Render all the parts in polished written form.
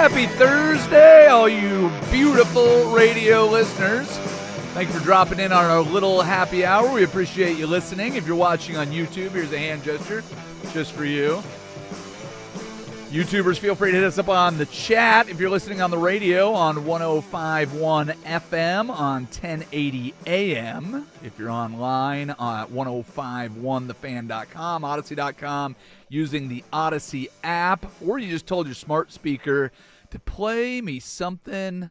Happy Thursday, all you beautiful radio listeners. Thank you for dropping in on our little happy hour. We appreciate you listening. If you're watching on YouTube, here's a hand gesture just for you. YouTubers, feel free to hit us up on the chat. If you're listening on the radio on 105.1 FM on 1080 AM. If you're online at 105.1thefan.com, Odyssey.com, using the Odyssey app, or you just told your smart speaker to play me something.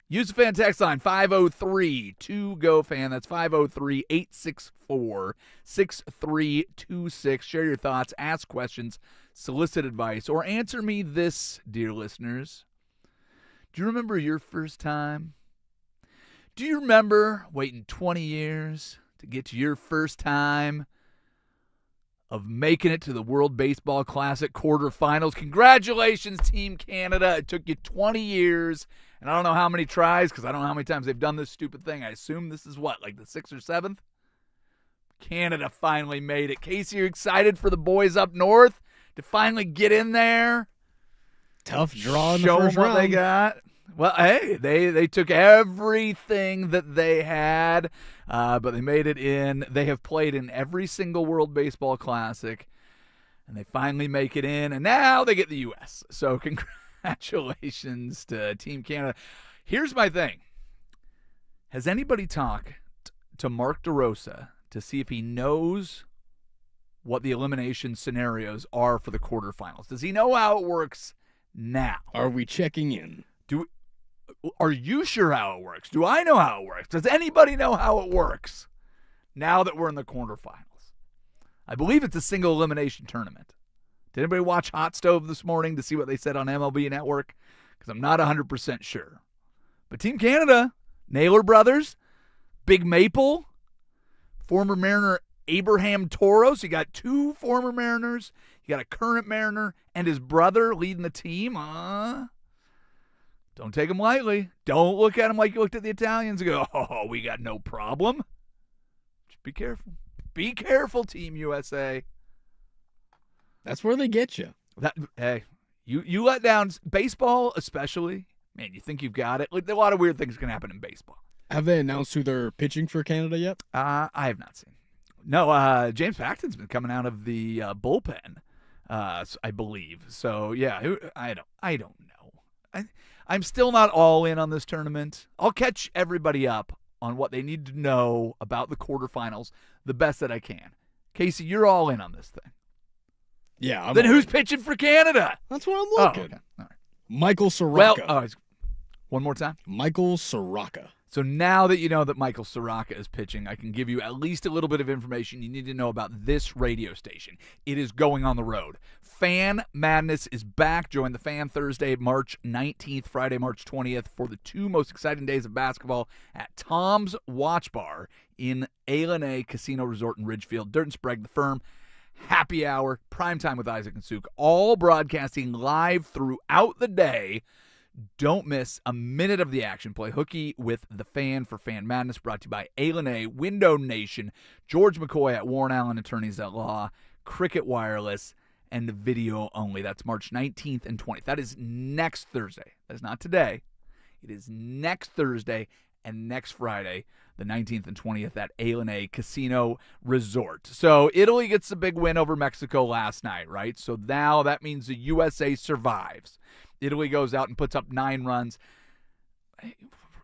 Use the fan text line 503-2GO-FAN. That's 503-864-6326. Share your thoughts, ask questions, solicit advice, or answer me this, dear listeners. Do you remember your first time? Do you remember waiting 20 years to get to your first time of making it to the World Baseball Classic quarterfinals? Congratulations, Team Canada. It took you 20 years. And I don't know how many tries, because I don't know how many times they've done this stupid thing. I assume this is what, like the 6th or 7th? Canada finally made it. Casey, you excited for the boys up north to finally get in there? Tough draw in Show the first them what round. they got. Well, hey, they took everything that they had, but they made it in. They have played in every single World Baseball Classic, and they finally make it in, and now they get the U.S. So congratulations to Team Canada. Here's my thing. Has anybody talked to Mark DeRosa to see if he knows what the elimination scenarios are for the quarterfinals? Does he know how it works now? Are we checking in? Are you sure how it works? Do I know how it works? Does anybody know how it works now that we're in the quarterfinals? I believe it's a single elimination tournament. Did anybody watch Hot Stove this morning to see what they said on MLB Network? Because I'm not 100% sure. But Team Canada, Naylor brothers, Big Maple, former Mariner Abraham Toro. So you got two former Mariners. You got a current Mariner and his brother leading the team. Don't take them lightly. Don't look at them like you looked at the Italians and go, oh, we got no problem. Just be careful. Be careful, Team USA. That's where they get you. Hey, you let down baseball, especially. Man, you think you've got it. A lot of weird things can happen in baseball. Have they announced who they're pitching for Canada yet? I have not seen. No, James Paxton's been coming out of the bullpen, I believe. So yeah, I don't know. I'm still not all in on this tournament. I'll catch everybody up on what they need to know about the quarterfinals the best that I can. Casey, you're all in on this thing. Yeah. Then who's pitching for Canada? That's what I'm Oh, looking. okay. All right. Michael Soroka. Well, one more time. Michael Soroka. So now that you know that Michael Soroka is pitching, I can give you at least a little bit of information you need to know about this radio station. It is going on the road. Fan Madness is back. Join the Fan Thursday, March 19th, Friday, March 20th for the two most exciting days of basketball at Tom's Watch Bar in A&A Casino Resort in Ridgefield. Dirt and Sprague, the firm. Happy hour, primetime with Isaac and Suk, all broadcasting live throughout the day. Don't miss a minute of the action. Play hooky with the Fan for Fan Madness, brought to you by A&A, Window Nation, George McCoy at Warren Allen Attorneys at Law, Cricket Wireless, and Video Only. That's March 19th and 20th. That is next Thursday. That is not today. It is next Thursday and next Friday, the 19th and 20th at A&A Casino Resort. So Italy gets a big win over Mexico last night, right? So now that means the USA survives. Italy goes out and puts up 9 runs.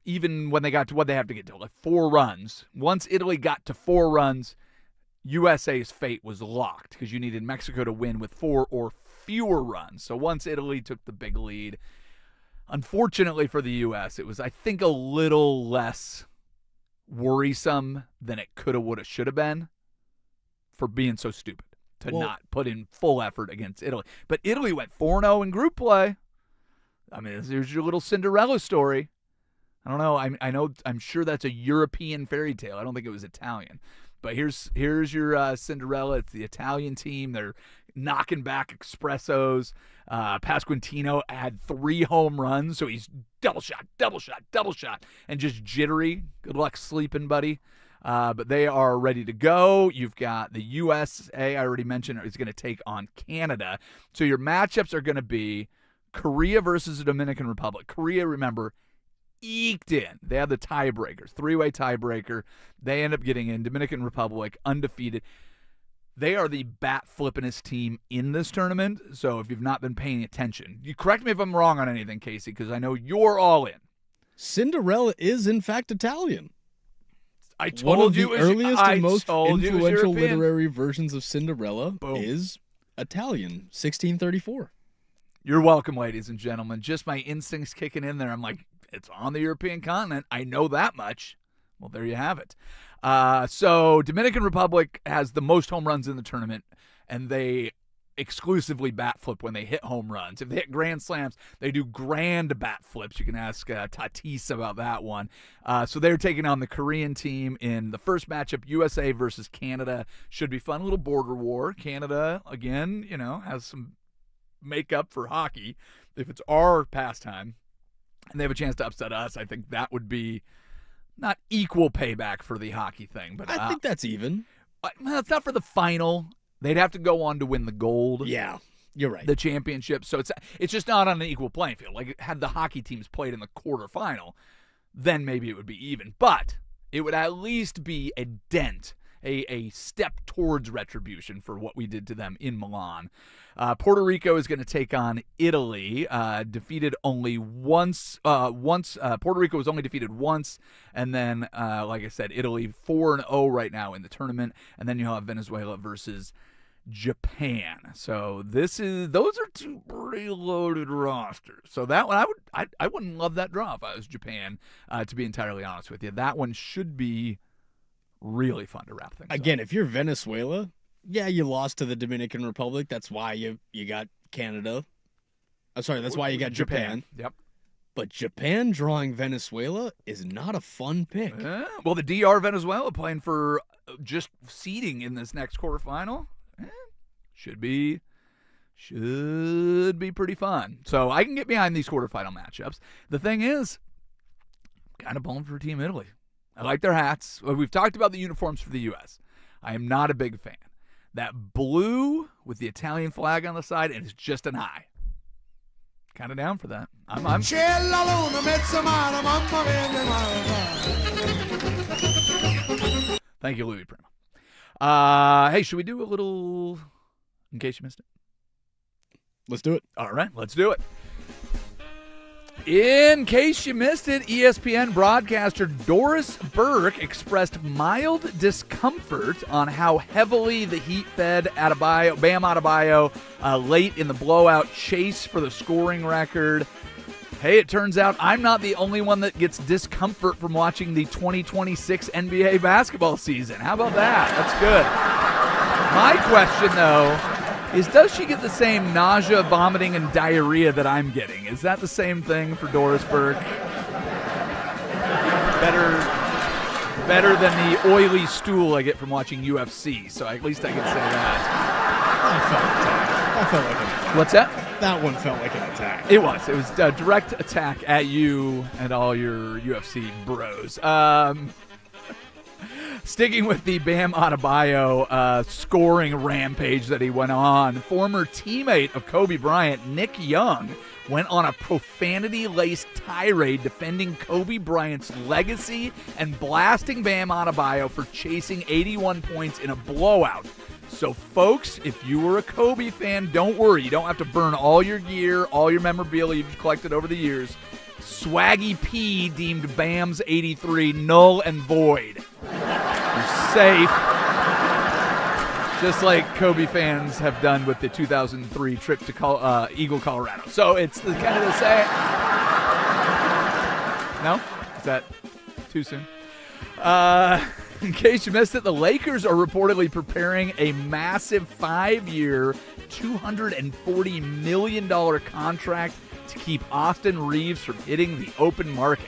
Even when they got to what they have to get to, like 4 runs. Once Italy got to 4 runs, USA's fate was locked because you needed Mexico to win with 4 or fewer runs. So once Italy took the big lead, unfortunately for the U.S., it was, I think, a little less worrisome than it could have, would have, should have been for being so stupid to not put in full effort against Italy. But Italy went 4-0 in group play. I mean, here's your little Cinderella story. I don't know. I'm sure that's a European fairy tale. I don't think it was Italian. But here's your Cinderella. It's the Italian team. They're knocking back espressos. Pasquantino had 3 home runs, so he's double shot, and just jittery. Good luck sleeping, buddy. But they are ready to go. You've got the USA, I already mentioned, is going to take on Canada. So your matchups are going to be Korea versus the Dominican Republic. Korea, remember, eked in. They had the tiebreakers, three-way tiebreaker. They end up getting in. Dominican Republic, undefeated. They are the bat-flippinest team in this tournament, so if you've not been paying attention, you correct me if I'm wrong on anything, Casey, because I know you're all in. Cinderella is, in fact, Italian. I told One of you the earliest and most influential European. literary versions of Cinderella Boom. is Italian, 1634. You're welcome, ladies and gentlemen. Just my instincts kicking in there. I'm like, it's on the European continent. I know that much. Well, there you have it. So Dominican Republic has the most home runs in the tournament, and they exclusively bat flip when they hit home runs. If they hit grand slams, they do grand bat flips. You can ask Tatis about that one. So they're taking on the Korean team in the first matchup. USA versus Canada should be fun. A little border war. Canada, again, has some makeup for hockey. If it's our pastime and they have a chance to upset us, I think that would be not equal payback for the hockey thing. But I think that's even. Well, it's not for the final. They'd have to go on to win the gold. Yeah, you're right. The championship. So it's just not on an equal playing field. Like, had the hockey teams played in the quarterfinal, then maybe it would be even. But it would at least be a dent, a step towards retribution for what we did to them in Milan. Puerto Rico is going to take on Italy, defeated only once. Puerto Rico was only defeated once, and then, like I said, Italy 4-0 right now in the tournament, and then you'll have Venezuela versus Japan. So those are two pretty loaded rosters. So that one, I wouldn't love that draw if I was Japan, to be entirely honest with you. That one should be really fun to wrap things Again, up. if you're Venezuela, yeah, you lost to the Dominican Republic. That's why you got Canada. I'm sorry, that's why you got Japan. Yep. But Japan drawing Venezuela is not a fun pick. Well, the DR Venezuela playing for just seeding in this next quarterfinal should be pretty fun. So I can get behind these quarterfinal matchups. The thing is, I'm kind of pulling for Team Italy. I like their hats. We've talked about the uniforms for the U.S. I am not a big fan. That blue with the Italian flag on the side, and it's just an eye. Kind of down for that. I'm Thank you, Louis Prima. Hey, should we do a little, in case you missed it? Let's do it. All right, let's do it. In case you missed it, ESPN broadcaster Doris Burke expressed mild discomfort on how heavily the Heat fed Bam Adebayo late in the blowout chase for the scoring record. Hey, it turns out I'm not the only one that gets discomfort from watching the 2026 NBA basketball season. How about that? That's good. My question, though, is does she get the same nausea, vomiting, and diarrhea that I'm getting? Is that the same thing for Doris Burke? Better than the oily stool I get from watching UFC, so at least I can say that. That felt like an attack. What's that? That one felt like an attack. It was. It was a direct attack at you and all your UFC bros. Sticking with the Bam Adebayo scoring rampage that he went on, former teammate of Kobe Bryant, Nick Young, went on a profanity-laced tirade defending Kobe Bryant's legacy and blasting Bam Adebayo for chasing 81 points in a blowout. So, folks, if you were a Kobe fan, don't worry. You don't have to burn all your gear, all your memorabilia you've collected over the years. Swaggy P deemed Bam's 83 null and void. You're safe. Just like Kobe fans have done with the 2003 trip to Eagle, Colorado. So it's kind of the same. No? Is that too soon? In case you missed it, the Lakers are reportedly preparing a massive 5-year, $240 million contract to keep Austin Reeves from hitting the open market.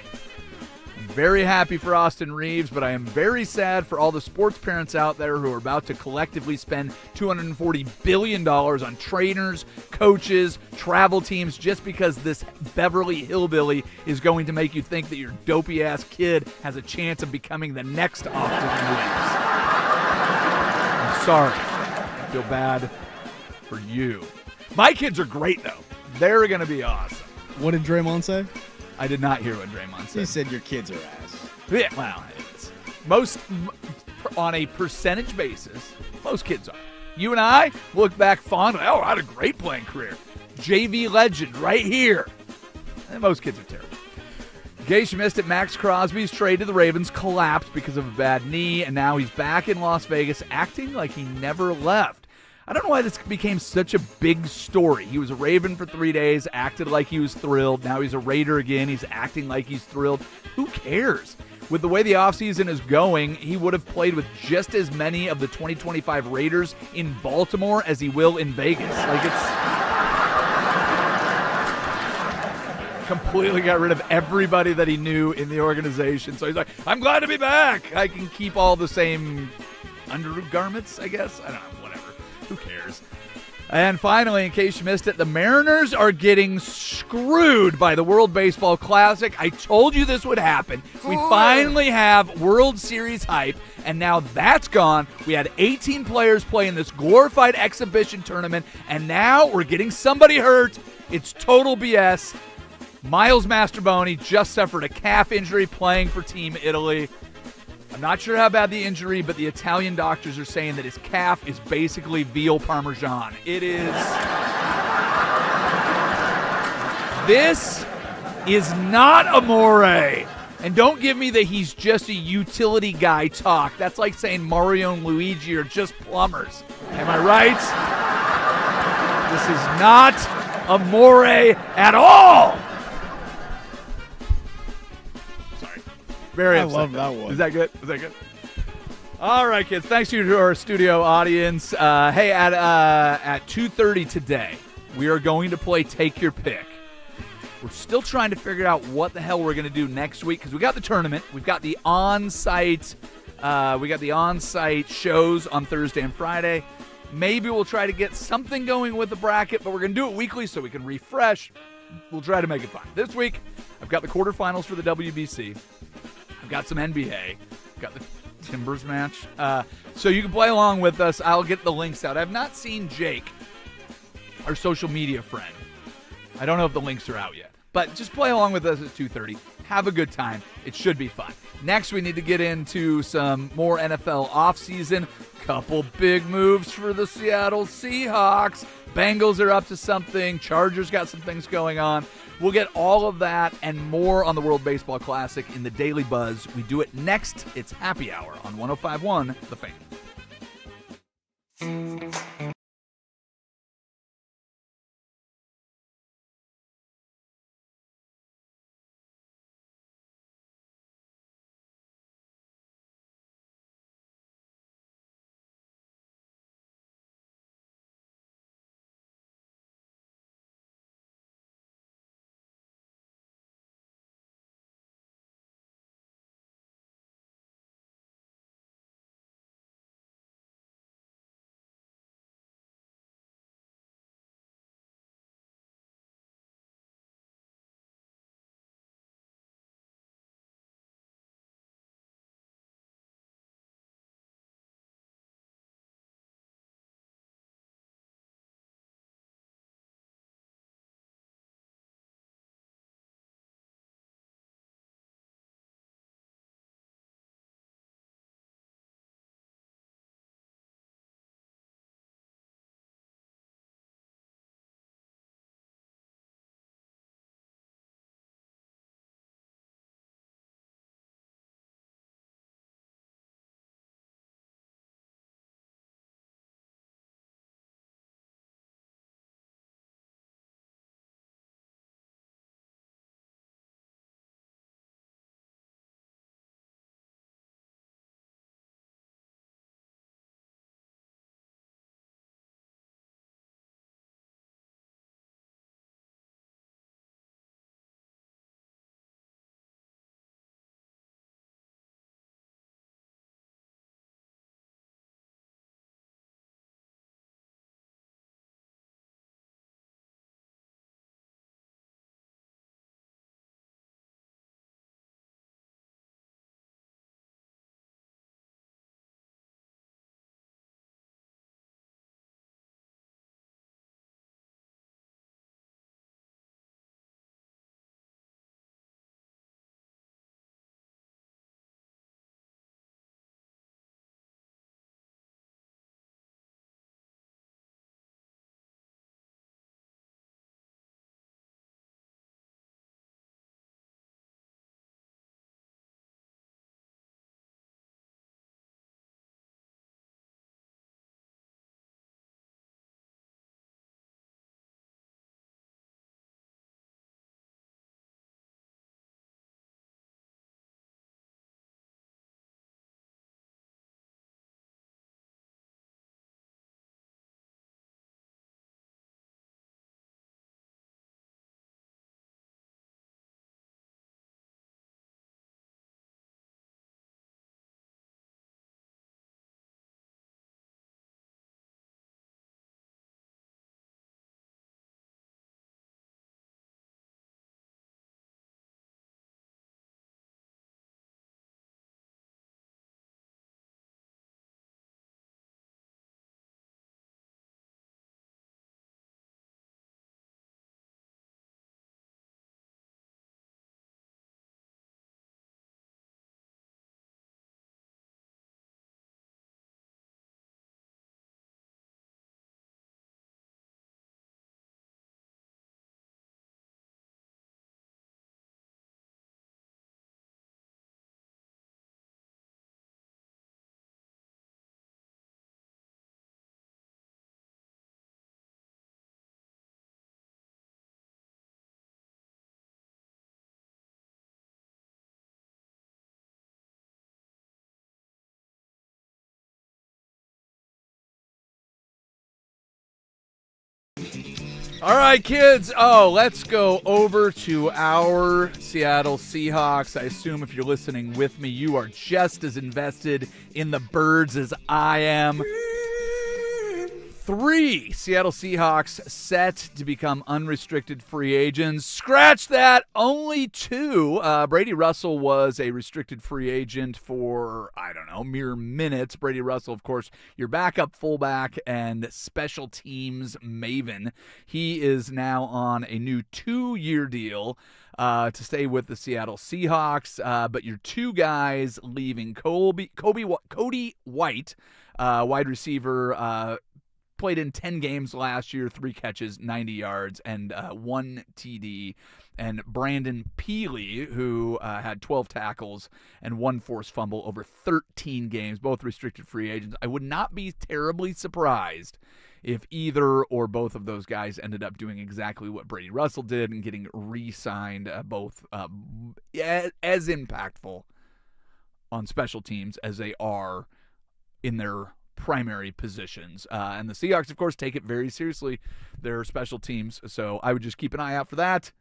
I'm very happy for Austin Reeves, but I am very sad for all the sports parents out there who are about to collectively spend $240 billion on trainers, coaches, travel teams, just because this Beverly Hillbilly is going to make you think that your dopey-ass kid has a chance of becoming the next Austin Reeves. I'm sorry. I feel bad for you. My kids are great, though. They're going to be awesome. What did Draymond say? I did not hear what Draymond said. He said your kids are ass. Yeah, well, it's on a percentage basis, most kids are. You and I look back fondly. Oh, I had a great playing career. JV legend right here. And most kids are terrible. In case you missed it, Max Crosby's trade to the Ravens collapsed because of a bad knee, and now he's back in Las Vegas acting like he never left. I don't know why this became such a big story. He was a Raven for 3 days, acted like he was thrilled. Now he's a Raider again. He's acting like he's thrilled. Who cares? With the way the offseason is going, he would have played with just as many of the 2025 Raiders in Baltimore as he will in Vegas. Like, it's completely got rid of everybody that he knew in the organization. So he's like, I'm glad to be back. I can keep all the same undergarments, I guess. I don't know. Who cares? And finally, in case you missed it, the Mariners are getting screwed by the World Baseball Classic. I told you this would happen. We finally have World Series hype, and now that's gone. We had 18 players play in this glorified exhibition tournament, and now we're getting somebody hurt. It's total BS. Miles Mastrobuoni just suffered a calf injury playing for Team Italy. I'm not sure how bad the injury, but the Italian doctors are saying that his calf is basically veal parmesan. It is. This is not Amore. And don't give me that he's just a utility guy talk. That's like saying Mario and Luigi are just plumbers. Am I right? This is not Amore at all. Very upset. I love that one. Is that good? Is that good? All right, kids. Thanks to our studio audience. Hey, at 2:30 today, we are going to play Take Your Pick. We're still trying to figure out what the hell we're going to do next week because we got the tournament. We've got the on-site. Shows on Thursday and Friday. Maybe we'll try to get something going with the bracket, but we're going to do it weekly so we can refresh. We'll try to make it fun. This week, I've got the quarterfinals for the WBC. Got some NBA. Got the Timbers match. So you can play along with us. I'll get the links out. I've not seen Jake, our social media friend. I don't know if the links are out yet. But just play along with us at 2:30. Have a good time. It should be fun. Next, we need to get into some more NFL offseason. Couple big moves for the Seattle Seahawks. Bengals are up to something. Chargers got some things going on. We'll get all of that and more on the World Baseball Classic in the Daily Buzz. We do it next. It's Happy Hour on 105.1 The Fan. All right, kids. Oh, let's go over to our Seattle Seahawks. I assume if you're listening with me, you are just as invested in the Birds as I am. 3 Seattle Seahawks set to become unrestricted free agents. Scratch that, only 2. Brady Russell was a restricted free agent for, mere minutes. Brady Russell, of course, your backup fullback and special teams maven. He is now on a new 2-year deal to stay with the Seattle Seahawks. But your 2 guys leaving, Cody White, wide receiver, played in 10 games last year, 3 catches, 90 yards, and 1 TD. And Brandon Peely, who had 12 tackles and 1 forced fumble over 13 games, both restricted free agents. I would not be terribly surprised if either or both of those guys ended up doing exactly what Brady Russell did and getting re-signed, both as impactful on special teams as they are in their primary positions. And the Seahawks, of course, take it very seriously, their special teams. So I would just keep an eye out for that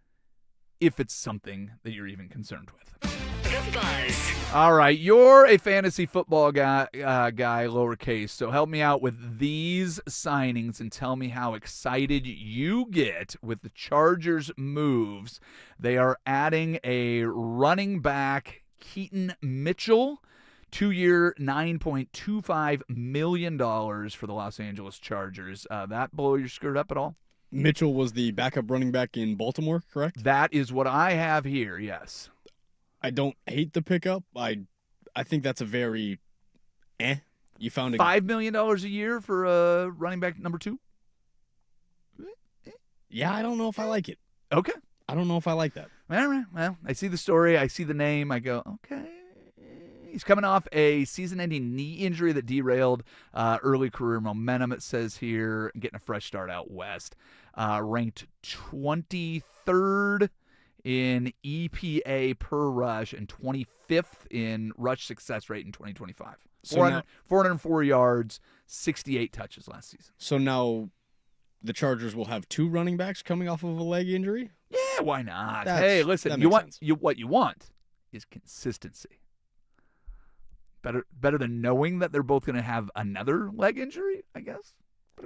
if it's something that you're even concerned with. The Buzz. All right, you're a fantasy football guy, lowercase. So help me out with these signings and tell me how excited you get with the Chargers' moves. They are adding a running back, Keaton Mitchell, 2-year, $9.25 million for the Los Angeles Chargers. That blow your skirt up at all? Mitchell was the backup running back in Baltimore, correct? That is what I have here, yes. I don't hate the pickup. I think that's a very You found $5 million a year for running back number 2? Yeah, I don't know if I like it. Okay. I don't know if I like that. All right. Well, I see the story. I see the name. I go, okay. He's coming off a season-ending knee injury that derailed early career momentum, it says here, getting a fresh start out west. Ranked 23rd in EPA per rush and 25th in rush success rate in 2025. 404 yards, 68 touches last season. So now the Chargers will have 2 running backs coming off of a leg injury? Yeah, why not? Hey, listen, what you want is consistency. Better than knowing that they're both going to have another leg injury, I guess.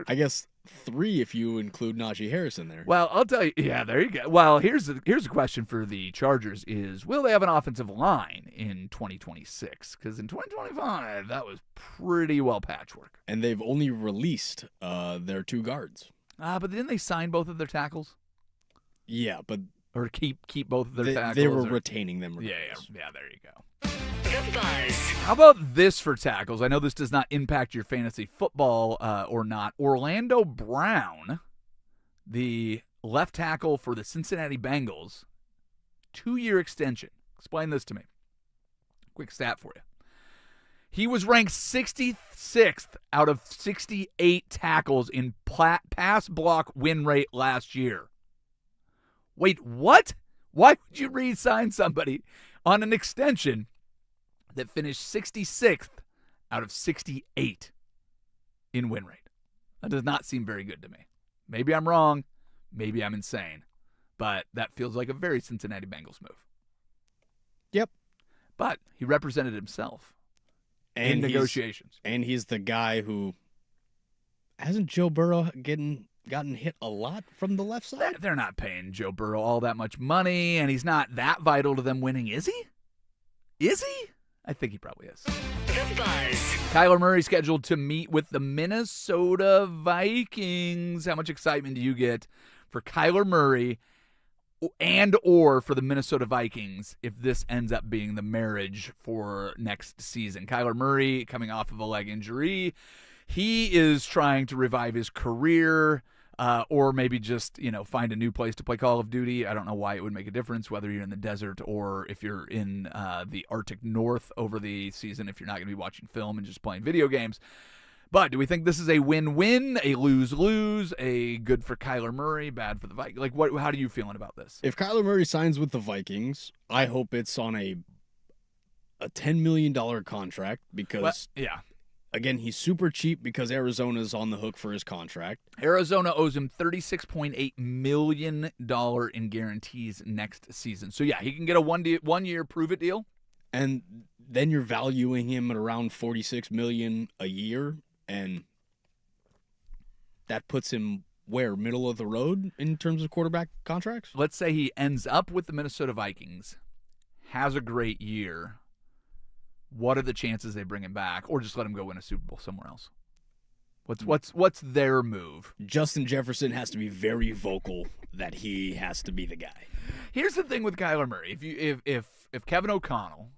I guess 3 if you include Najee Harris in there. Well, I'll tell you. Yeah, there you go. Well, here's a question for the Chargers is, will they have an offensive line in 2026? Because in 2025, that was pretty well patchwork. And they've only released their 2 guards. But didn't they sign both of their tackles? Yeah, but... Or keep both of their tackles? They were retaining them. Yeah, there you go. The Buzz. How about this for tackles? I know this does not impact your fantasy football or not. Orlando Brown, the left tackle for the Cincinnati Bengals, 2-year extension. Explain this to me. Quick stat for you. He was ranked 66th out of 68 tackles in pass block win rate last year. Wait, what? Why would you re-sign somebody on an extension that finished 66th out of 68 in win rate? That does not seem very good to me. Maybe I'm wrong. Maybe I'm insane. But that feels like a very Cincinnati Bengals move. Yep. But he represented himself in negotiations. And he's the guy who... Hasn't Joe Burrow gotten hit a lot from the left side? They're not paying Joe Burrow all that much money, and he's not that vital to them winning, is he? Is he? I think he probably is. The Buzz. Kyler Murray scheduled to meet with the Minnesota Vikings. How much excitement do you get for Kyler Murray and or for the Minnesota Vikings if this ends up being the marriage for next season? Kyler Murray coming off of a leg injury. He is trying to revive his career. Or maybe just, find a new place to play Call of Duty. I don't know why it would make a difference whether you're in the desert or if you're in the Arctic North over the season, if you're not going to be watching film and just playing video games. But do we think this is a win-win, a lose-lose, a good for Kyler Murray, bad for the Vikings? Like, how are you feeling about this? If Kyler Murray signs with the Vikings, I hope it's on a $10 million contract because... Yeah. again, he's super cheap because Arizona's on the hook for his contract. Arizona owes him $36.8 million in guarantees next season. So, yeah, he can get a one-year prove-it deal. And then you're valuing him at around $46 million a year, and that puts him where, middle of the road in terms of quarterback contracts? Let's say he ends up with the Minnesota Vikings, has a great year. What are the chances they bring him back, or just let him go win a Super Bowl somewhere else? What's their move? Justin Jefferson has to be very vocal that he has to be the guy. Here's the thing with Kyler Murray: if Kevin O'Connell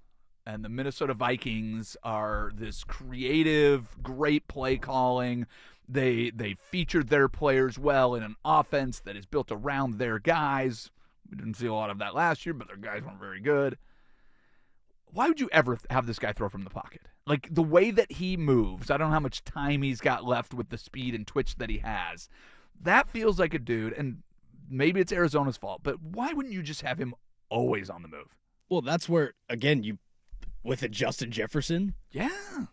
and the Minnesota Vikings are this creative, great play calling, they featured their players well in an offense that is built around their guys. We didn't see a lot of that last year, but their guys weren't very good. Why would you ever have this guy throw from the pocket? Like, the way that he moves, I don't know how much time he's got left with the speed and twitch that he has. That feels like a dude, and maybe it's Arizona's fault, but why wouldn't you just have him always on the move? Well, that's where, again, with a Justin Jefferson, Yeah.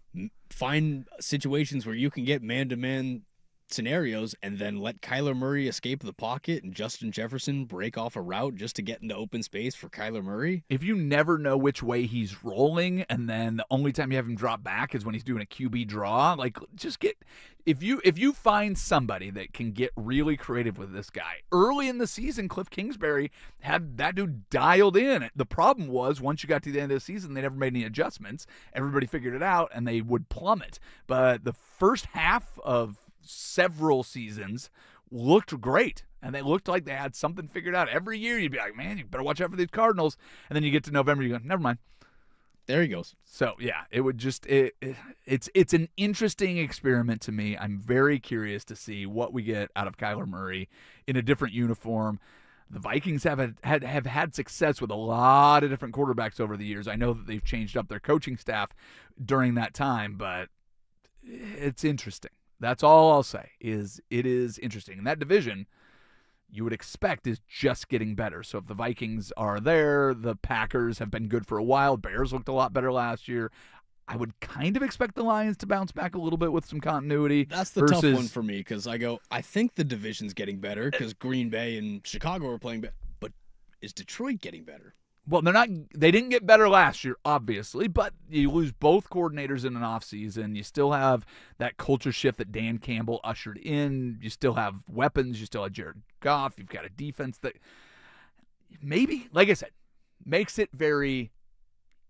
find situations where you can get man-to-man scenarios and then let Kyler Murray escape the pocket and Justin Jefferson break off a route just to get into open space for Kyler Murray. If you never know which way he's rolling, and then the only time you have him drop back is when he's doing a QB draw, like, just get if you find somebody that can get really creative with this guy. Early in the season, Cliff Kingsbury had that dude dialed in. The problem was once you got to the end of the season, they never made any adjustments. Everybody figured it out, and they would plummet. But the first half of several seasons looked great, and they looked like they had something figured out. Every year you'd be like, man, you better watch out for these Cardinals, and then you get to November, you go, never mind. There he goes. So yeah, it would just it's an interesting experiment to me. I'm very curious to see what we get out of Kyler Murray in a different uniform. The Vikings have had success with a lot of different quarterbacks over the years. I know that they've changed up their coaching staff during that time, but it's interesting. That's all I'll say. It is interesting. And that division, you would expect, is just getting better. So if the Vikings are there, the Packers have been good for a while. Bears looked a lot better last year. I would kind of expect the Lions to bounce back a little bit with some continuity. That's the tough one for me because I think the division's getting better because Green Bay and Chicago are playing better. But is Detroit getting better? Well, they didn't get better last year, obviously, but you lose both coordinators in an offseason. You still have that culture shift that Dan Campbell ushered in. You still have weapons. You still have Jared Goff. You've got a defense that maybe, like I said, makes it very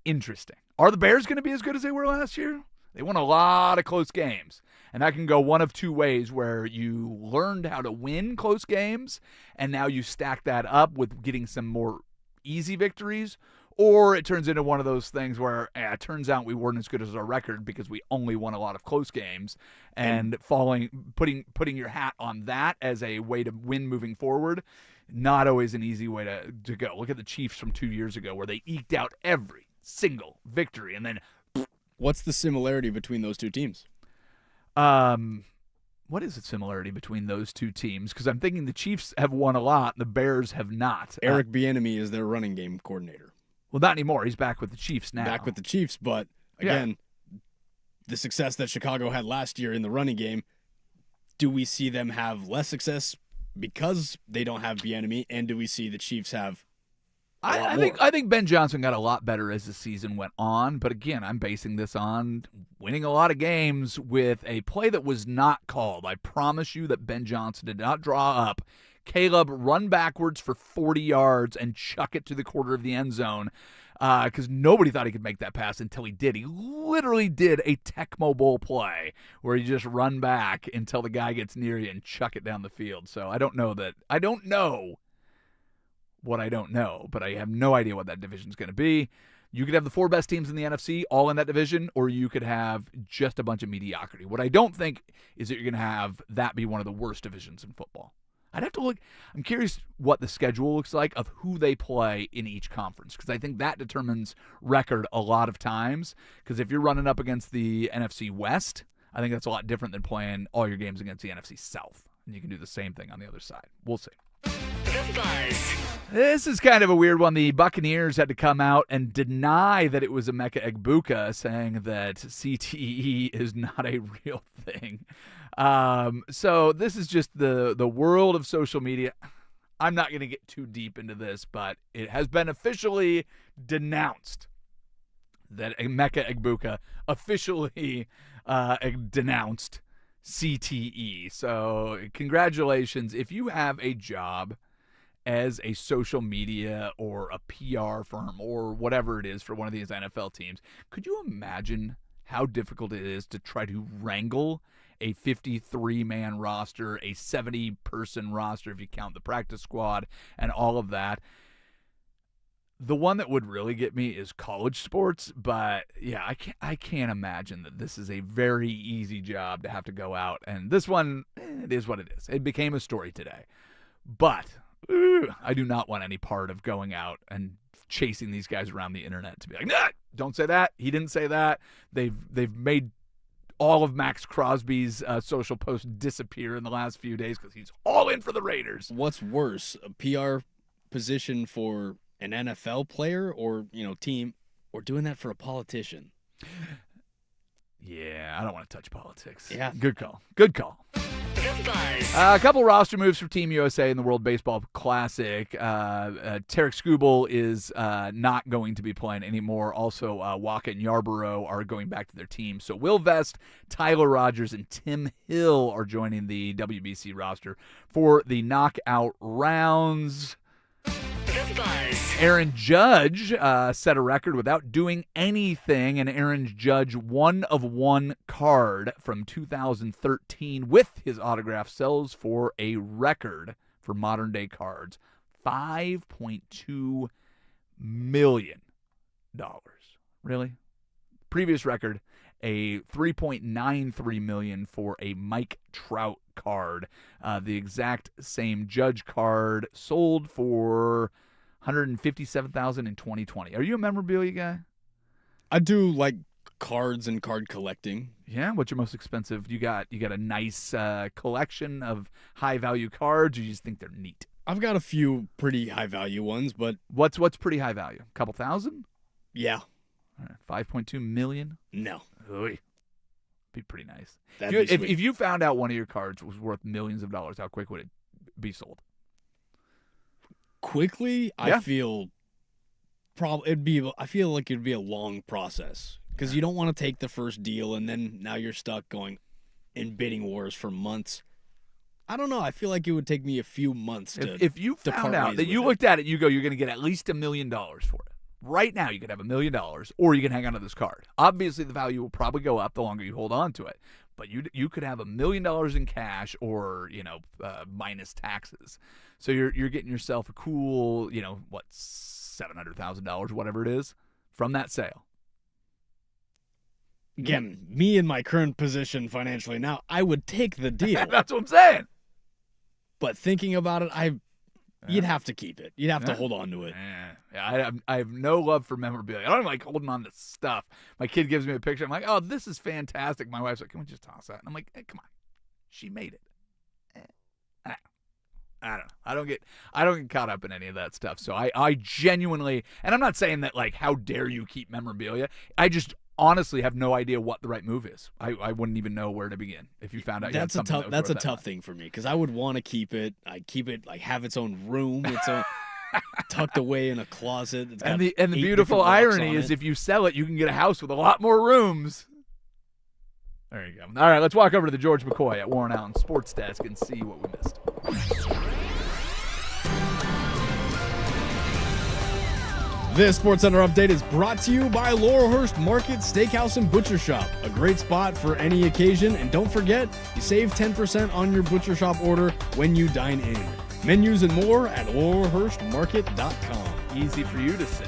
interesting. Are the Bears going to be as good as they were last year? They won a lot of close games, and that can go one of two ways, where you learned how to win close games, and now you stack that up with getting some more easy victories, or it turns into one of those things where it turns out we weren't as good as our record because we only won a lot of close games, and putting your hat on that as a way to win moving forward, not always an easy way to go. Look at the Chiefs from 2 years ago where they eked out every single victory, and then what's the similarity between those two teams? What is the similarity between those two teams? Because I'm thinking the Chiefs have won a lot, and the Bears have not. Eric Bieniemy is their running game coordinator. Well, not anymore. He's back with the Chiefs now. Back with the Chiefs, but again, the success that Chicago had last year in the running game, do we see them have less success because they don't have Bieniemy, and do we see the Chiefs have I think Ben Johnson got a lot better as the season went on, but again, I'm basing this on winning a lot of games with a play that was not called. I promise you that Ben Johnson did not draw up Caleb run backwards for 40 yards and chuck it to the quarter of the end zone because nobody thought he could make that pass until he did. He literally did a Tecmo Bowl play where you just run back until the guy gets near you and chuck it down the field. So I don't know what I don't know, but I have no idea what that division is going to be. You could have the four best teams in the NFC all in that division, or you could have just a bunch of mediocrity. What I don't think is that you're going to have that be one of the worst divisions in football. I'd have to look. I'm curious what the schedule looks like of who they play in each conference, because I think that determines record a lot of times. Because if you're running up against the NFC West, I think that's a lot different than playing all your games against the NFC South. And you can do the same thing on the other side. We'll see. The The Buzz. This is kind of a weird one. The Buccaneers had to come out and deny that it was Emeka Egbuka, saying that CTE is not a real thing. So this is just the world of social media. I'm not going to get too deep into this, but it has been officially denounced that Emeka Egbuka officially denounced CTE. So congratulations. If you have a job as a social media or a PR firm or whatever it is for one of these NFL teams, could you imagine how difficult it is to try to wrangle a 53-man roster, a 70-person roster if you count the practice squad and all of that? The one that would really get me is college sports, but yeah, I can't imagine that this is a very easy job to have to go out. And this one, it is what it is. It became a story today. But I do not want any part of going out and chasing these guys around the internet to be like, nah, don't say that. He didn't say that. They've made all of Max Crosby's social posts disappear in the last few days because he's all in for the Raiders. What's worse, a PR position for an NFL player or, team, or doing that for a politician? Yeah, I don't want to touch politics. Yeah. Good call. Good call. The Buzz. A couple roster moves for Team USA in the World Baseball Classic. Tarek Skubal is not going to be playing anymore. Also, Waka and Yarborough are going back to their team. So Will Vest, Tyler Rogers, and Tim Hill are joining the WBC roster for the knockout rounds. The Buzz. Aaron Judge set a record without doing anything, and Aaron Judge 1-of-1 card from 2013 with his autograph sells for a record for modern-day cards, $5.2 million. Really? Previous record, a $3.93 million for a Mike Trout card. The exact same Judge card sold for $157,000 in 2020. Are you a memorabilia guy? I do like cards and card collecting. Yeah. What's your most expensive? You got a nice collection of high value cards. Or you just think they're neat? I've got a few pretty high value ones, but What's pretty high value? A couple thousand? yeah, All right, $5.2 million. no. Oy. Be pretty nice. That'd be sweet. If you found out one of your cards was worth millions of dollars, how quick would it be sold? Quickly, Yeah. I feel like it'd be a long process because you don't want to take the first deal and then now you're stuck going in bidding wars for months. I don't know. I feel like it would take me a few months to. If you to found part out ways that with you it. looked at it, you go, you're going to get at least $1 million for it. Right now, you could have $1 million, or you can hang on to this card. Obviously, the value will probably go up the longer you hold on to it. But you could have $1 million in cash, or minus taxes. So you're getting yourself a cool, $700,000, whatever it is, from that sale. Again, me in my current position financially now, I would take the deal. That's what I'm saying. But thinking about it, you'd have to keep it. You'd have to Yeah. hold on to it. Yeah, I have no love for memorabilia. I don't even like holding on to stuff. My kid gives me a picture. I'm like, oh, this is fantastic. My wife's like, can we just toss that? And I'm like, hey, come on. She made it. I don't know. I don't get caught up in any of that stuff. So I genuinely, and I'm not saying that like, how dare you keep memorabilia? I just honestly have no idea what the right move is. I wouldn't even know where to begin if you found out. That's you a had tough. something That's a that was worth tough that thing for me because I would want to keep it. I keep it like have its own room. Its own tucked away in a closet. It's got much. And the 8 beautiful different locks irony on is it. if you sell it, you can get a house with a lot more rooms. There you go. All right, let's walk over to the George McCoy at Warren Allen Sports Desk and see what we missed. This SportsCenter update is brought to you by Laurelhurst Market Steakhouse and Butcher Shop. A great spot for any occasion. And don't forget, you save 10% on your Butcher Shop order when you dine in. Menus and more at laurelhurstmarket.com. Easy for you to say.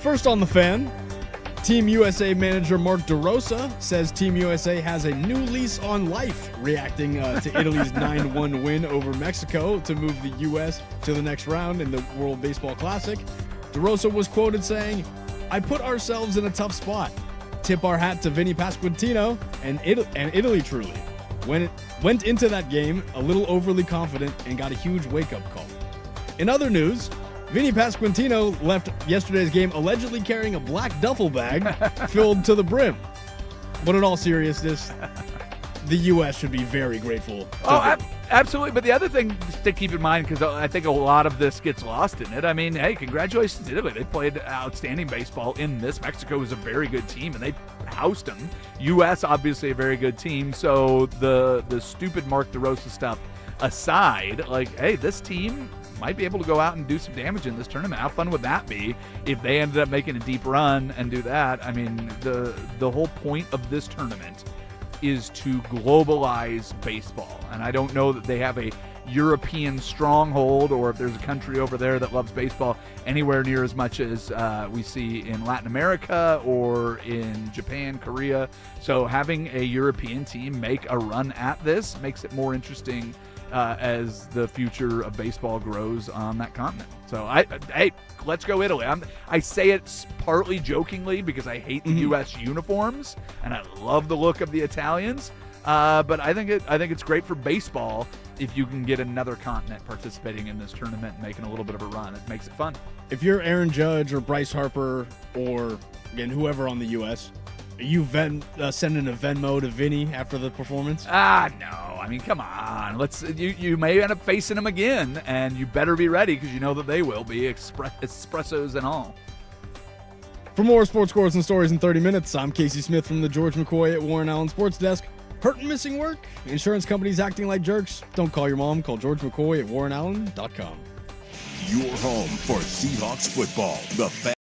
First on the fan, Team USA manager Mark DeRosa says Team USA has a new lease on life, reacting to Italy's 9-1 win over Mexico to move the U.S. to the next round in the World Baseball Classic. DeRosa was quoted saying, "I put ourselves in a tough spot. Tip our hat to Vinny Pasquantino and Italy truly. Went into that game a little overly confident and got a huge wake-up call. In other news, Vinny Pasquantino left yesterday's game allegedly carrying a black duffel bag filled to the brim. But in all seriousness, the U.S. should be very grateful. Absolutely. But the other thing to keep in mind, because I think a lot of this gets lost in it, I mean, hey, congratulations to Italy. They played outstanding baseball in this. Mexico was a very good team, and they housed them. U.S., obviously, a very good team. So the stupid Mark DeRosa stuff aside, like, hey, this team might be able to go out and do some damage in this tournament. How fun would that be if they ended up making a deep run and do that? I mean, the whole point of this tournament is to globalize baseball. And I don't know that they have a European stronghold or if there's a country over there that loves baseball anywhere near as much as we see in Latin America or in Japan, Korea. So having a European team make a run at this makes it more interesting as the future of baseball grows on that continent. So, hey, let's go Italy. I say it partly jokingly because I hate the U.S. uniforms and I love the look of the Italians. But I think it's great for baseball if you can get another continent participating in this tournament and making a little bit of a run. It makes it fun. If you're Aaron Judge or Bryce Harper or, again, whoever on the U.S., are you sending a Venmo to Vinny after the performance? No. I mean, come on. You may end up facing them again, and you better be ready because you know that they will be, espressos and all. For more sports scores and stories in 30 minutes, I'm Casey Smith from the George McCoy at Warren Allen Sports Desk. Hurt and missing work? Insurance companies acting like jerks? Don't call your mom. Call George McCoy at warrenallen.com. Your home for Seahawks football. The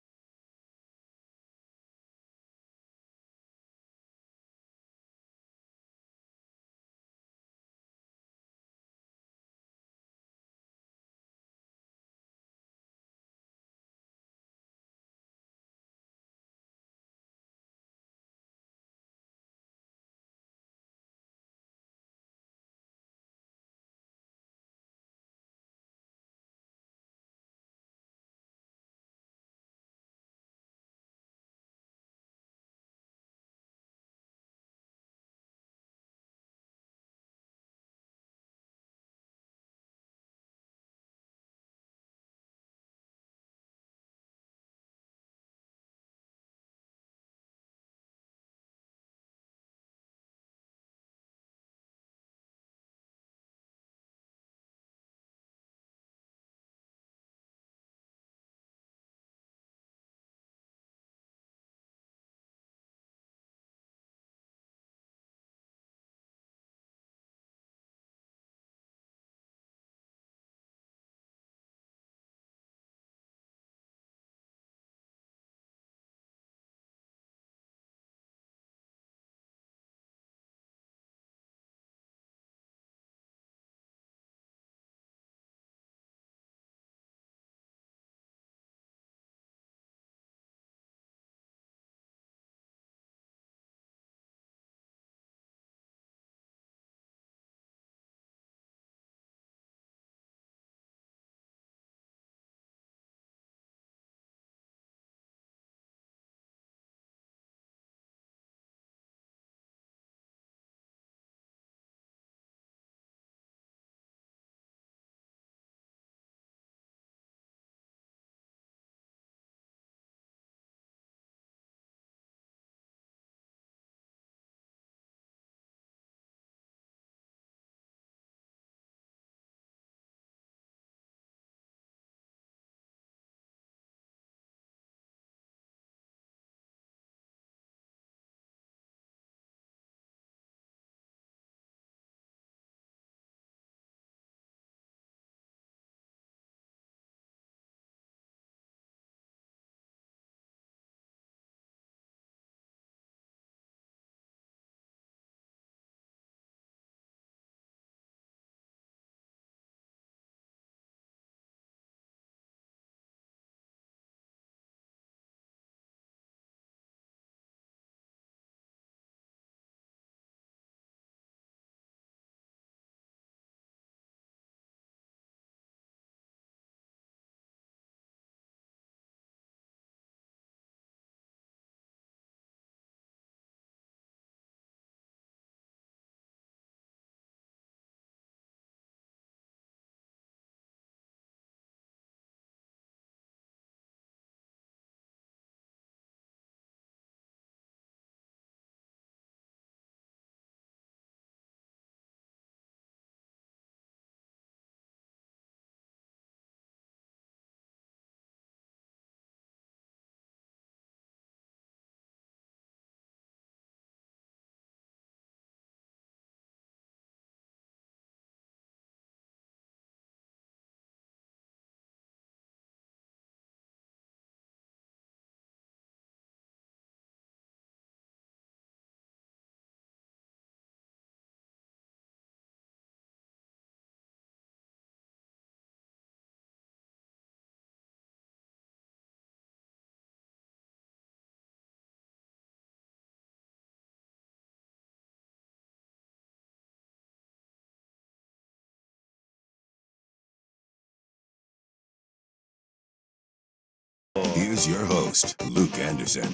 here's your host, Luke Anderson.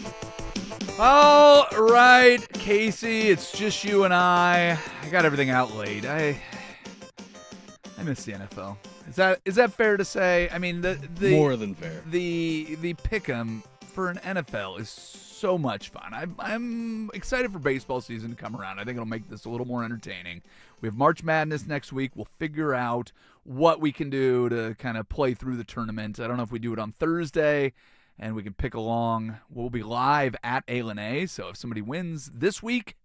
All right, Casey, it's just you and I. I got everything out late. I miss the NFL. Is that fair to say? I mean, the More than fair. The pick'em for an NFL is so much fun. I'm excited for baseball season to come around. I think it'll make this a little more entertaining. We have March Madness next week. We'll figure out what we can do to kind of play through the tournament. I don't know if we do it on Thursday and we can pick along. We'll be live at A, so if somebody wins this week,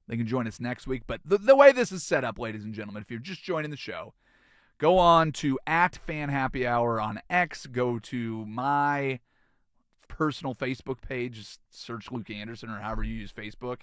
they can join us next week. But the way this is set up, ladies and gentlemen, if you're just joining the show, go on to @FanHappyHour on X. Go to my personal Facebook page. Just search Luke Anderson or however you use Facebook,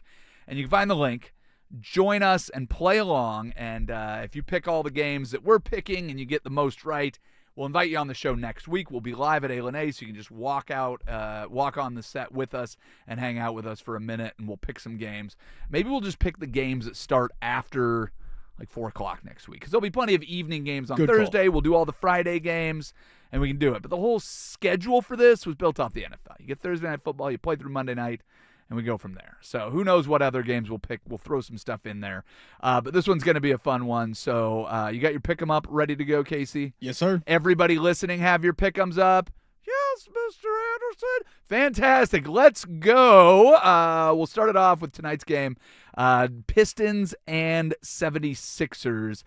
and you can find the link. Join us and play along. And if you pick all the games that we're picking and you get the most right, we'll invite you on the show next week. We'll be live at A, so you can just walk on the set with us and hang out with us for a minute, and we'll pick some games. Maybe we'll just pick the games that start after like 4 o'clock next week, because there'll be plenty of evening games on Thursday. Call. We'll do all the Friday games, and we can do it. But the whole schedule for this was built off the NFL. You get Thursday Night Football, you play through Monday night, and we go from there. So who knows what other games we'll pick. We'll throw some stuff in there. But this one's going to be a fun one. So you got your pick'em up ready to go, Casey? Yes, sir. Everybody listening, have your pick'ems up? Yes, Mr. Anderson. Fantastic. Let's go. We'll start it off with tonight's game. Pistons and 76ers.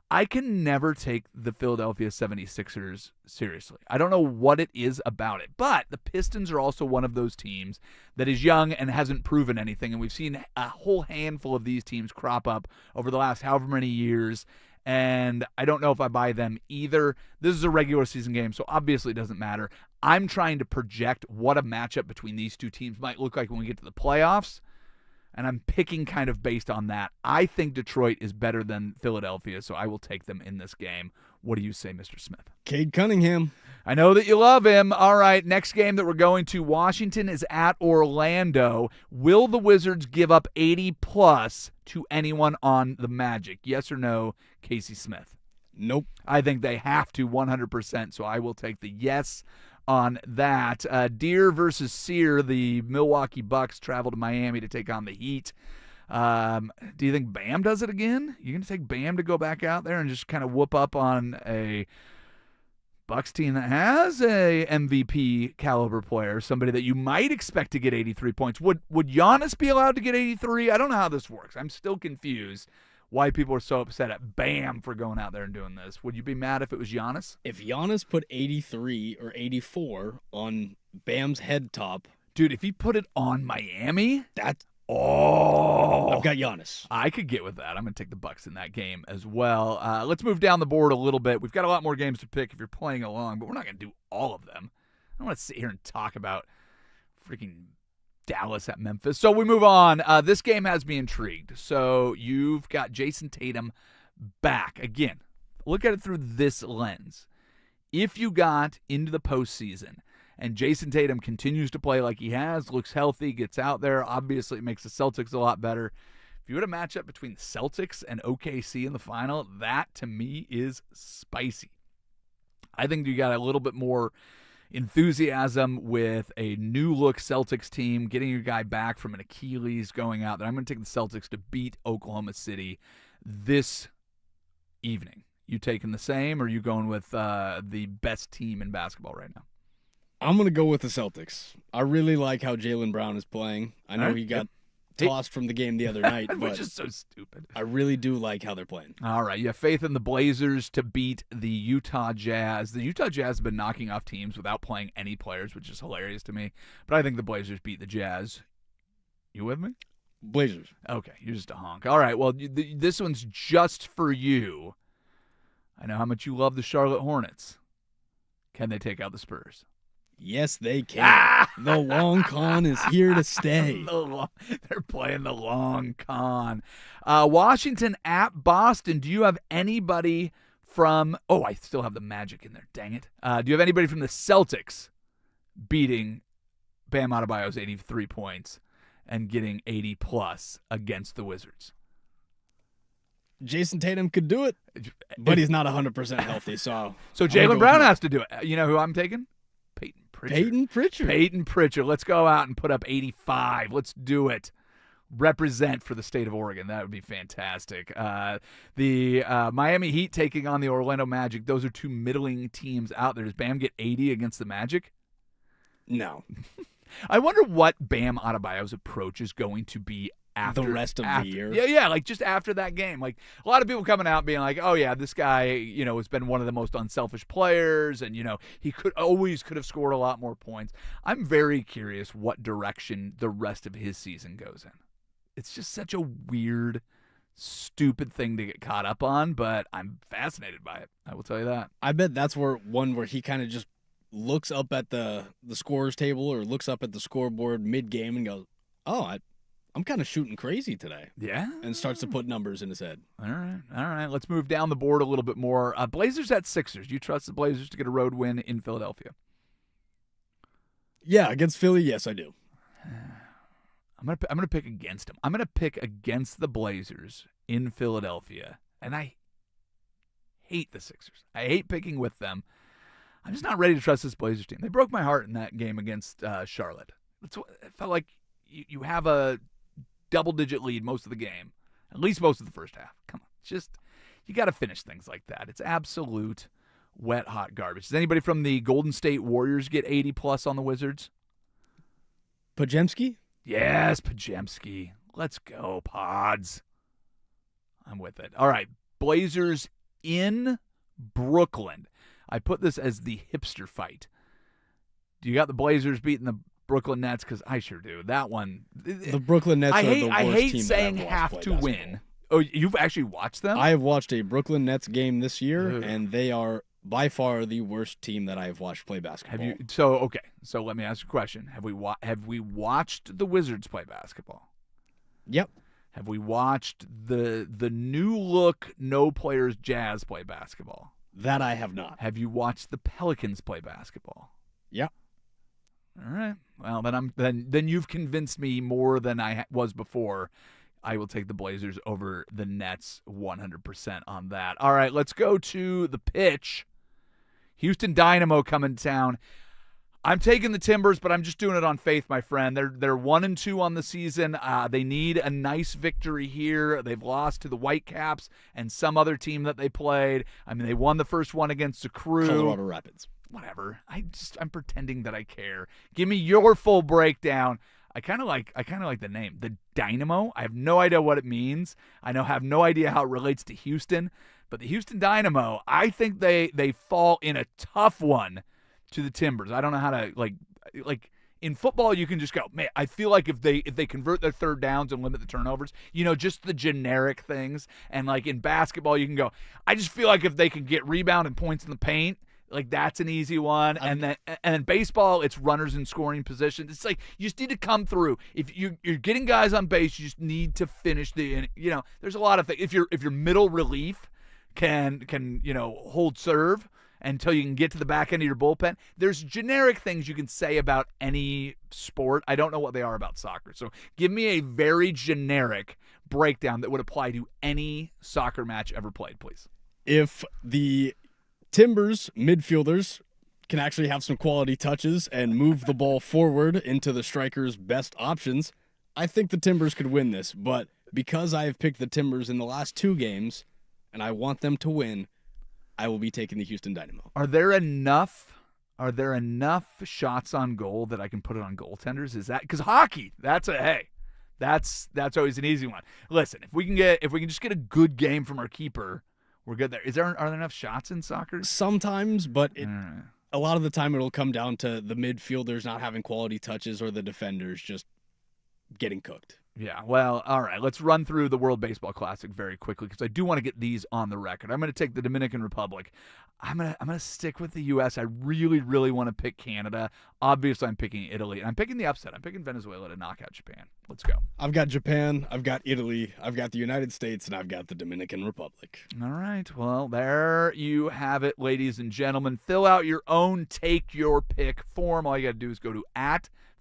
I can never take the Philadelphia 76ers seriously. I don't know what it is about it, but the Pistons are also one of those teams that is young and hasn't proven anything, and we've seen a whole handful of these teams crop up over the last however many years, and I don't know if I buy them either. This is a regular season game, so obviously it doesn't matter. I'm trying to project what a matchup between these two teams might look like when we get to the playoffs, and I'm picking kind of based on that. I think Detroit is better than Philadelphia, so I will take them in this game. What do you say, Mr. Smith? Cade Cunningham. I know that you love him. All right, next game that we're going to, Washington is at Orlando. Will the Wizards give up 80-plus to anyone on the Magic? Yes or no, Casey Smith? Nope. I think they have to 100%, so I will take the yes on that. Deer versus Sear, the Milwaukee Bucks travel to Miami to take on the Heat. Do you think Bam does it again? You're going to take Bam to go back out there and just kind of whoop up on a Bucks team that has a MVP caliber player, somebody that you might expect to get 83 points. Would Giannis be allowed to get 83? I don't know how this works. I'm still confused why people are so upset at Bam for going out there and doing this. Would you be mad if it was Giannis? If Giannis put 83 or 84 on Bam's head top. Dude, if he put it on Miami, I've got Giannis. I could get with that. I'm going to take the Bucks in that game as well. Let's move down the board a little bit. We've got a lot more games to pick if you're playing along, but we're not going to do all of them. I don't want to sit here and talk about freaking Dallas at Memphis. So we move on. This game has me intrigued. So you've got Jason Tatum back. Again, look at it through this lens. If you got into the postseason and Jason Tatum continues to play like he has, looks healthy, gets out there, obviously it makes the Celtics a lot better. If you had a matchup between the Celtics and OKC in the final, that to me is spicy. I think you got a little bit more enthusiasm with a new-look Celtics team, getting your guy back from an Achilles, going out there. I'm going to take the Celtics to beat Oklahoma City this evening. You taking the same, or are you going with the best team in basketball right now? I'm going to go with the Celtics. I really like how Jaylen Brown is playing. I know he got tossed from the game the other night, but which is so stupid. I really do like how they're playing. All right, you have faith in the Blazers to beat the Utah Jazz. The Utah Jazz have been knocking off teams without playing any players, which is hilarious to me. But I think the Blazers beat the Jazz. You with me? Blazers. Okay, you're just a honk. All right, well, this one's just for you. I know how much you love the Charlotte Hornets. Can they take out the Spurs? Yes, they can. The long con is here to stay. They're playing the long con. Washington at Boston. Do you have anybody from – I still have the Magic in there. Dang it. Do you have anybody from the Celtics beating Bam Adebayo's 83 points and getting 80-plus against the Wizards? Jason Tatum could do it, but he's not 100% healthy. So Jaylen Brown has to do it. You know who I'm taking? Peyton Pritchard. Peyton Pritchard. Peyton Pritchard. Let's go out and put up 85. Let's do it. Represent for the state of Oregon. That would be fantastic. The Miami Heat taking on the Orlando Magic. Those are two middling teams out there. Does Bam get 80 against the Magic? No. I wonder what Bam Adebayo's approach is going to be after The rest of the year? Yeah, like just after that game. Like a lot of people coming out being like, oh yeah, this guy, has been one of the most unselfish players, and he could have scored a lot more points. I'm very curious what direction the rest of his season goes in. It's just such a weird, stupid thing to get caught up on, but I'm fascinated by it. I will tell you that. I bet that's where he kind of just looks up at the scorer's table or looks up at the scoreboard mid-game and goes, oh, I'm kind of shooting crazy today. Yeah. And starts to put numbers in his head. All right. Let's move down the board a little bit more. Blazers at Sixers. Do you trust the Blazers to get a road win in Philadelphia? Yeah, against Philly, yes, I do. I'm gonna pick against them. I'm gonna pick against the Blazers in Philadelphia, and I hate the Sixers. I hate picking with them. I'm just not ready to trust this Blazers team. They broke my heart in that game against Charlotte. It felt like you have a double-digit lead most of the game, at least most of the first half. Come on, you got to finish things like that. It's absolute wet hot garbage. Does anybody from the Golden State Warriors get 80 plus on the Wizards? Podziemski? Yes, Podziemski. Let's go, Pods. I'm with it. All right, Blazers in Brooklyn. I put this as the hipster fight. Do you got the Blazers beating the Brooklyn Nets? Because I sure do. That one. The Brooklyn Nets are the worst team I hate saying that I've have watched to play win. basketball. Oh, you've actually watched them? I have watched a Brooklyn Nets game this year, Ugh. and they are by far the worst team that I have watched play basketball. Have you? So let me ask you a question. Have we watched the Wizards play basketball? Yep. Have we watched the new look no players Jazz play basketball? That I have not. Have you watched the Pelicans play basketball? Yep. All right. Well, then you've convinced me more than I was before. I will take the Blazers over the Nets 100% on that. All right, let's go to the pitch. Houston Dynamo coming to town. I'm taking the Timbers, but I'm just doing it on faith, my friend. They're 1-2 on the season. They need a nice victory here. They've lost to the Whitecaps and some other team that they played. I mean, they won the first one against the Crew. Colorado Rapids. Whatever. I'm pretending that I care. Give me your full breakdown. I kind of like the name, the Dynamo. I have no idea what it means. I have no idea how it relates to Houston, but the Houston Dynamo, I think they fall in a tough one to the Timbers. I don't know how to like in football you can just go, man, I feel like if they convert their third downs and limit the turnovers, just the generic things. And like in basketball you can go, I just feel like if they can get rebound and points in the paint, like that's an easy one. And then baseball, it's runners in scoring position. It's like you just need to come through. If you're getting guys on base, you just need to finish there's a lot of things. If your middle relief can hold serve until you can get to the back end of your bullpen, there's generic things you can say about any sport. I don't know what they are about soccer. So give me a very generic breakdown that would apply to any soccer match ever played, please. If the Timbers midfielders can actually have some quality touches and move the ball forward into the striker's best options, I think the Timbers could win this. But because I have picked the Timbers in the last 2 games and I want them to win, I will be taking the Houston Dynamo. Are there enough shots on goal that I can put it on goaltenders? Is that because hockey? That's always an easy one. Listen, if we can just get a good game from our keeper, we're good there. Are there enough shots in soccer? Sometimes, but a lot of the time it'll come down to the midfielders not having quality touches or the defenders just getting cooked. Yeah, well, all right. Let's run through the World Baseball Classic very quickly because I do want to get these on the record. I'm going to take the Dominican Republic. I'm gonna stick with the U.S. I really, really want to pick Canada. Obviously, I'm picking Italy. And I'm picking the upset. I'm picking Venezuela to knock out Japan. Let's go. I've got Japan, I've got Italy, I've got the United States, and I've got the Dominican Republic. All right. Well, there you have it, ladies and gentlemen. Fill out your own Take Your Pick form. All you got to do is go to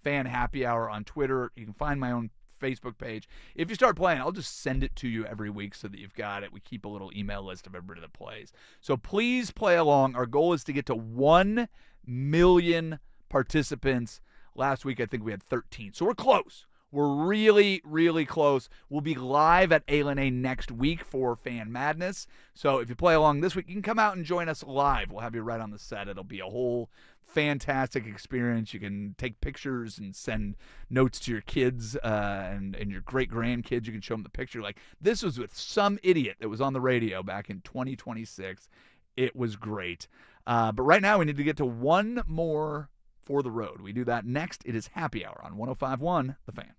@FanHappyHour on Twitter. You can find my own Facebook page. If you start playing, I'll just send it to you every week so that you've got it. We keep a little email list of everybody that plays. So please play along. Our goal is to get to 1 million participants. Last week, I think we had 13. So we're close. We're really, really close. We'll be live at A next week for Fan Madness. So if you play along this week, you can come out and join us live. We'll have you right on the set. It'll be a whole fantastic experience. You can take pictures and send notes to your kids and your great-grandkids. You can show them the picture. Like, this was with some idiot that was on the radio back in 2026. It was great. But right now, we need to get to one more for the road. We do that next. It is Happy Hour on 105.1 The Fan.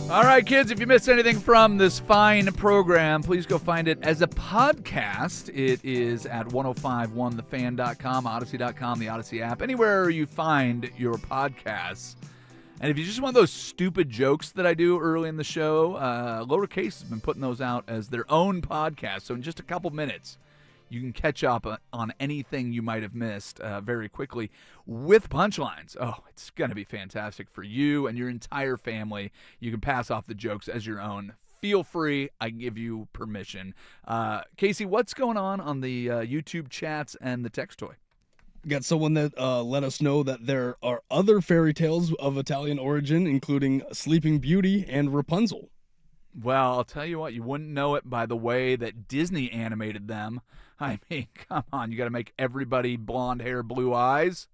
All right, kids, if you missed anything from this fine program, please go find it as a podcast. It is at 1051thefan.com, odyssey.com, the Odyssey app, anywhere you find your podcasts. And if you just want those stupid jokes that I do early in the show, Lowercase has been putting those out as their own podcast. So in just a couple minutes, you can catch up on anything you might have missed very quickly with punchlines. Oh, it's going to be fantastic for you and your entire family. You can pass off the jokes as your own. Feel free. I give you permission. Casey, what's going on the YouTube chats and the text toy? Got someone that let us know that there are other fairy tales of Italian origin, including Sleeping Beauty and Rapunzel. Well, I'll tell you what, you wouldn't know it by the way that Disney animated them. I mean, come on, you got to make everybody blonde hair, blue eyes.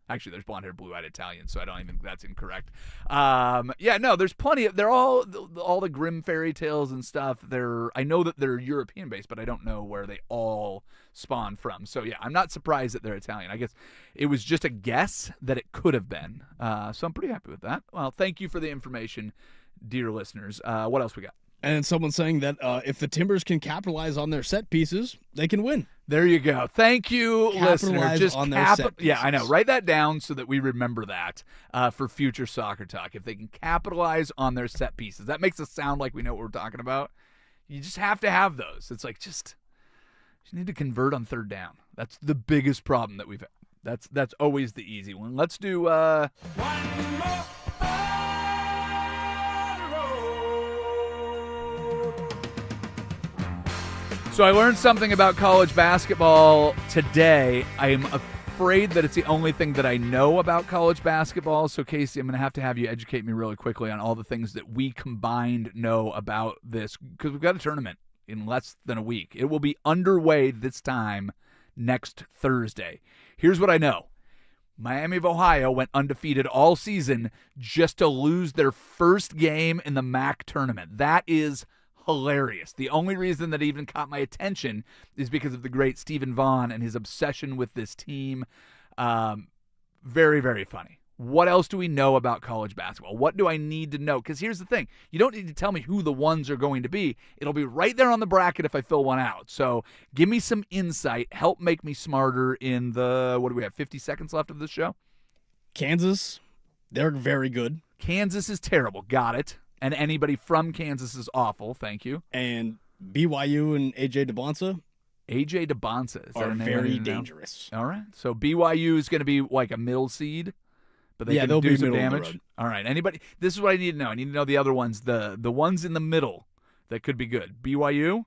Actually, there's blonde hair, blue-eyed Italians, so I don't even think that's incorrect. There's plenty of. They're all the Grimm fairy tales and stuff. I know that they're European based, but I don't know where they all spawn from. So yeah, I'm not surprised that they're Italian. I guess it was just a guess that it could have been. So I'm pretty happy with that. Well, thank you for the information, dear listeners. What else we got? And someone saying that if the Timbers can capitalize on their set pieces, they can win. There you go. Thank you, listener. Capitalize Just on their set Yeah, I know. pieces. Write that down so that we remember that for future soccer talk. If they can capitalize on their set pieces, that makes us sound like we know what we're talking about. You just have to have those. It's like you need to convert on third down. That's the biggest problem that we've had. That's always the easy one. Let's do. So I learned something about college basketball today. I am afraid that it's the only thing that I know about college basketball. So Casey, I'm going to have you educate me really quickly on all the things that we combined know about this, because we've got a tournament in less than a week. It will be underway this time next Thursday. Here's what I know. Miami of Ohio went undefeated all season just to lose their first game in the MAC tournament. That is hilarious. The only reason that even caught my attention is because of the great Stephen Vaughn and his obsession with this team. Very, very funny. What else do we know about college basketball? What do I need to know? Because here's the thing. You don't need to tell me who the ones are going to be. It'll be right there on the bracket if I fill one out. So give me some insight. Help make me smarter in the, what do we have, 50 seconds left of this show? Kansas, they're very good. Kansas is terrible. Got it. And anybody from Kansas is awful. Thank you. And BYU and AJ DeBonsa AJ DeBonsa is that are a name I very need to know? dangerous. All right. So BYU is going to be like a middle seed, but they can they'll do be some middle of the damage. road. All right. Anybody? This is what I need to know. I need to know the other ones, the ones in the middle that could be good. BYU.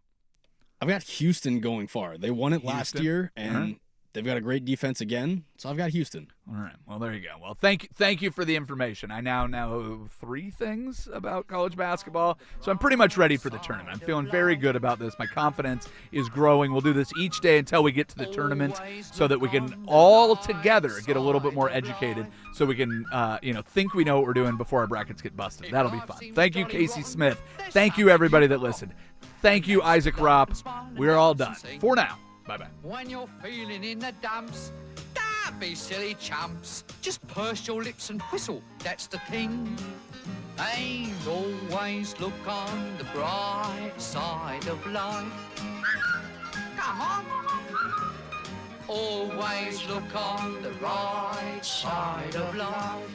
I've got Houston going far. They won it last Houston. year, and All right. they've got a great defense again. So I've got Houston. All right. Well, there you go. Well, thank you for the information. I now know 3 things about college basketball, so I'm pretty much ready for the tournament. I'm feeling very good about this. My confidence is growing. We'll do this each day until we get to the tournament so that we can all together get a little bit more educated so we can think we know what we're doing before our brackets get busted. That'll be fun. Thank you, Casey Smith. Thank you, everybody that listened. Thank you, Isaac Ropp. We're all done. For now. Bye-bye. When you're feeling in the dumps, don't be silly chumps. Just purse your lips and whistle, that's the thing. And always look on the bright side of life. Come on. Always look on the right side of life.